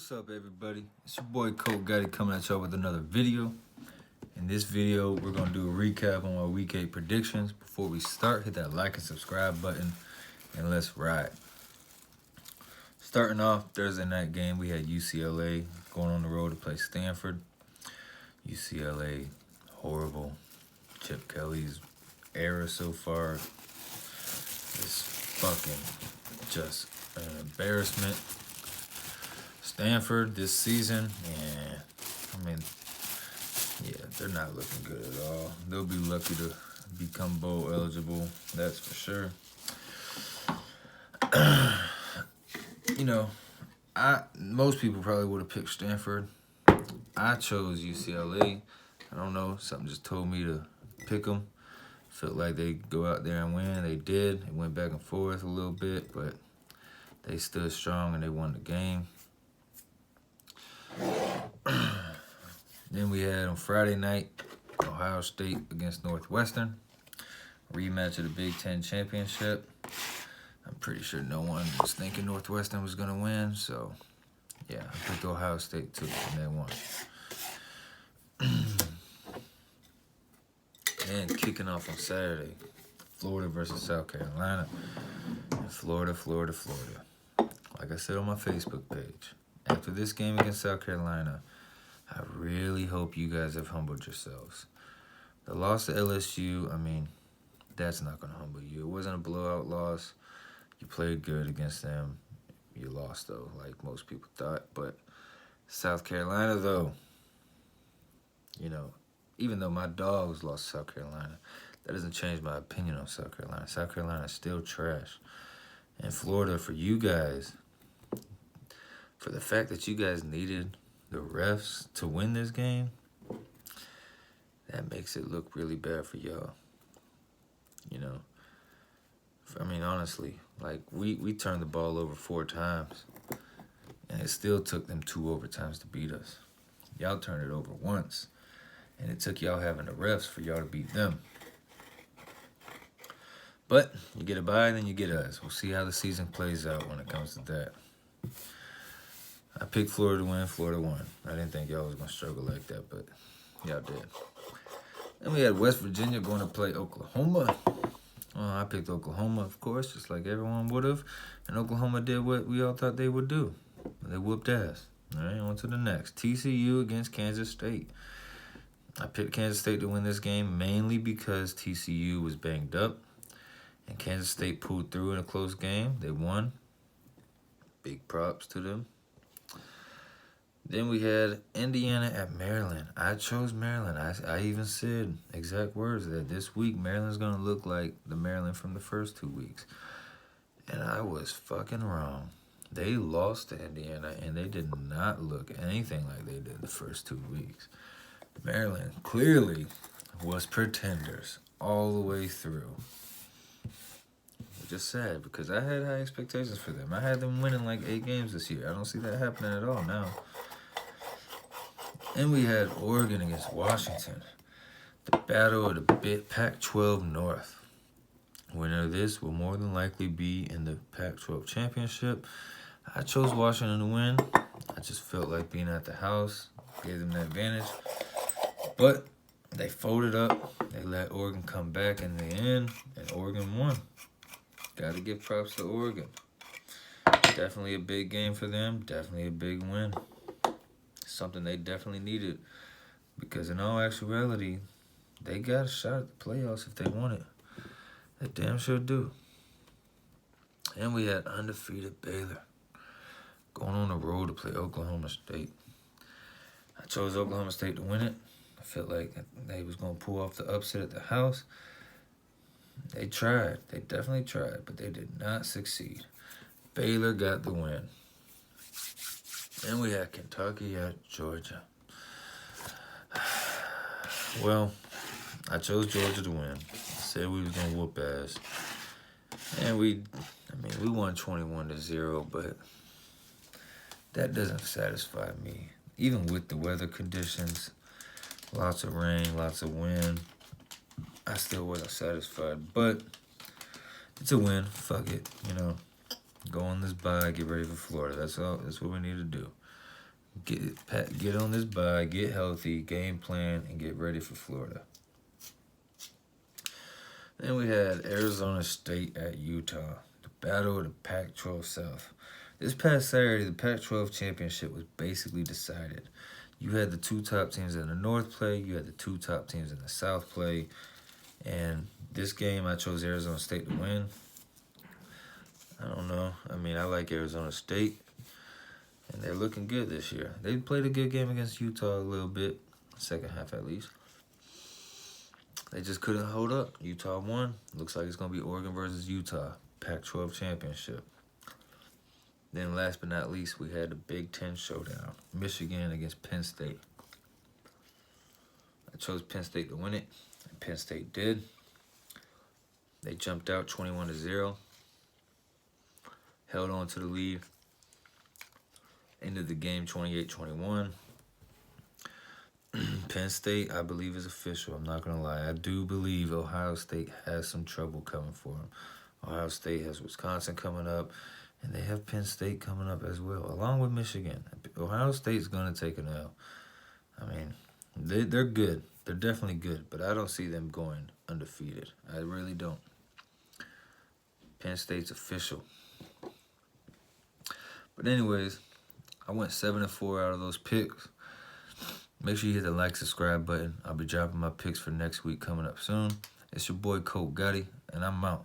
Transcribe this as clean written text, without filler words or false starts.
What's up, everybody? It's your boy Colt Gotti coming at y'all with another video. In this video, we're gonna do a recap on our Week 8 predictions. Before we start, hit that like and subscribe button, and let's ride. Starting off Thursday night game, we had UCLA going on the road to play Stanford. UCLA, horrible. Chip Kelly's era so far is fucking just an embarrassment. Stanford this season, they're not looking good at all. They'll be lucky to become bowl eligible, that's for sure. Most people probably would have picked Stanford. I chose UCLA. I don't know, something just told me to pick them. Felt like they'd go out there and win. They did. It went back and forth a little bit, but they stood strong and they won the game. Then we had on Friday night, Ohio State against Northwestern. Rematch of the Big Ten Championship. I'm pretty sure no one was thinking Northwestern was going to win, so yeah, I picked Ohio State too, and they won. And kicking off on Saturday, Florida versus South Carolina. And Florida. Like I said on my Facebook page, after this game against South Carolina, I really hope you guys have humbled yourselves. The loss to LSU, that's not going to humble you. It wasn't a blowout loss. You played good against them. You lost, though, like most people thought. But South Carolina, though, even though my dogs lost to South Carolina, that doesn't change my opinion on South Carolina. South Carolina is still trash. And Florida, for you guys, for the fact that you guys needed the refs to win this game, that makes it look really bad for y'all. Honestly, like we turned the ball over 4 times, and it still took them 2 overtimes to beat us. Y'all turned it over once, and it took y'all having the refs for y'all to beat them. But you get a bye, then you get us. We'll see how the season plays out when it comes to that. I picked Florida to win. Florida won. I didn't think y'all was going to struggle like that, but y'all did. Then we had West Virginia going to play Oklahoma. I picked Oklahoma, of course, just like everyone would have. And Oklahoma did what we all thought they would do. They whooped ass. All right, on to the next. TCU against Kansas State. I picked Kansas State to win this game mainly because TCU was banged up. And Kansas State pulled through in a close game. They won. Big props to them. Then we had Indiana at Maryland. I chose Maryland. I even said exact words that this week Maryland's going to look like the Maryland from the first 2 weeks. And I was fucking wrong. They lost to Indiana, and they did not look anything like they did the first 2 weeks. Maryland clearly was pretenders all the way through. Which is sad because I had high expectations for them. I had them winning like 8 games this year. I don't see that happening at all now. And we had Oregon against Washington. The battle of the Pac-12 North. Winner of this will more than likely be in the Pac-12 championship. I chose Washington to win. I just felt like being at the house gave them that advantage. But they folded up. They let Oregon come back in the end, and Oregon won. Got to give props to Oregon. Definitely a big game for them. Definitely a big win. Something they definitely needed, because in all actuality, they got a shot at the playoffs if they want it. They damn sure do. And we had undefeated Baylor going on the road to play Oklahoma State. I chose Oklahoma State to win it. I felt like they was going to pull off the upset at the house. They tried. They definitely tried, but they did not succeed. Baylor got the win. And we had Kentucky at Georgia. Well, I chose Georgia to win. I said we was going to whoop ass. And we won 21-0, but that doesn't satisfy me. Even with the weather conditions, lots of rain, lots of wind, I still wasn't satisfied. But it's a win. Fuck it, Go on this bye, get ready for Florida. That's all. That's what we need to do. Get on this bye, get healthy, game plan, and get ready for Florida. Then we had Arizona State at Utah, the battle of the Pac-12 South. This past Saturday, the Pac-12 championship was basically decided. You had the two top teams in the North play, you had the two top teams in the South play, and this game I chose Arizona State to win. I don't know. I mean, I like Arizona State, and they're looking good this year. They played a good game against Utah a little bit, second half at least. They just couldn't hold up. Utah won. Looks like it's going to be Oregon versus Utah, Pac-12 championship. Then last but not least, we had the Big Ten showdown, Michigan against Penn State. I chose Penn State to win it, and Penn State did. They jumped out 21-0, held on to the lead, ended the game 28-21. Penn State, I believe, is official. I'm not going to lie. I do believe Ohio State has some trouble coming for them. Ohio State has Wisconsin coming up, and they have Penn State coming up as well, along with Michigan. Ohio State's going to take an L. I mean, they're good. They're definitely good, but I don't see them going undefeated. I really don't. Penn State's official. But anyways, I went 7-4 out of those picks. Make sure you hit the like, subscribe button. I'll be dropping my picks for next week coming up soon. It's your boy Colt Gotti, and I'm out.